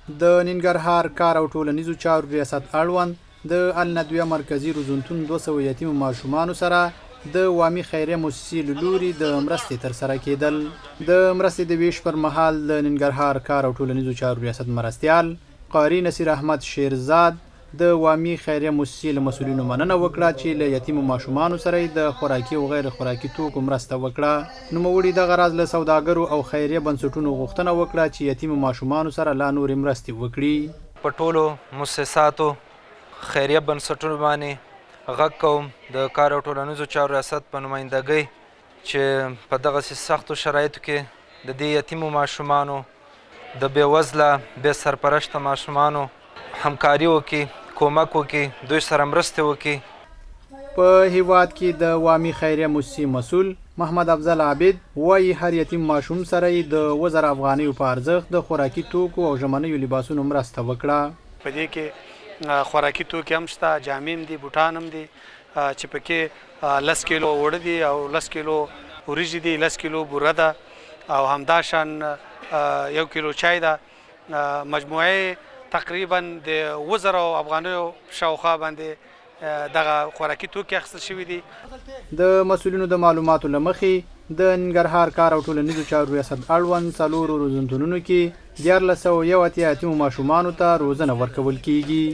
د ننګرهار کار او ټولنیزو چارو ریاست اړوند د الندویه مرکزي روزنتون 200 یتیم ماشومانو سره د وامي خیریه موسسې له لوري د مرستې ترسره کېدل. د مرستې د ویش پر مهال د ننګرهار کار او ټولنیزو چارو ریاست مرستیال قاری نصیر احمد شیرزاد د وامي خیریه موسسې له مسؤلینو مننه وکړه چې له یتیمو ماشومانو سره د خوراکي او غیر خوراکي توکو مرسته وکړه. نوموړي دغه راز له سوداګرو او خیریه بنسټونو غوښتنه وکړه چې یتیمو ماشومانو سره لا نورې مرستې وکړي. په ټولو مؤسساتو خیریه بنسټونو باندې غږ کوم د کار او ټولنیزو چارو ریاست په نمایندګۍ چې په دغسې سختو شرایطو کې د دې یتیمو ماشومانو د بېوزله بې سرپرسته ماشومانو همکاري وکړي، کومک وکړي، دوی سره مرستې وکړي. په هیواد کې د وامي خیریه موسسې مسؤل محمد افضل عابد وایي هر یتیم ماشوم سره یې د 1000 افغانیو په ارزښت د خوراکي توکو او ژمنیو لباسونو مرسته وکړه. په دې کې خوراکي توکي هم شته، جامې هم دي، بوټان هم دي چې پکې 10 کیلو اوړه دي او 10 کیلو وریجې دي، 10 کیلو بوره ده او همداشان 1 کیلو چای ده. مجموعي تقریبا د 1000 افغانیو شاوخوا باندې دغه خوراکي توکي اخیستل شوي دي. د مسؤلینو د معلوماتو له مخې د ننګرهار کار او ټولنیزو چارو ریاست اړوند 4 روزنتونونو کې 1401 یتیمو ماشومانو ته روزنه ورکول کیږي.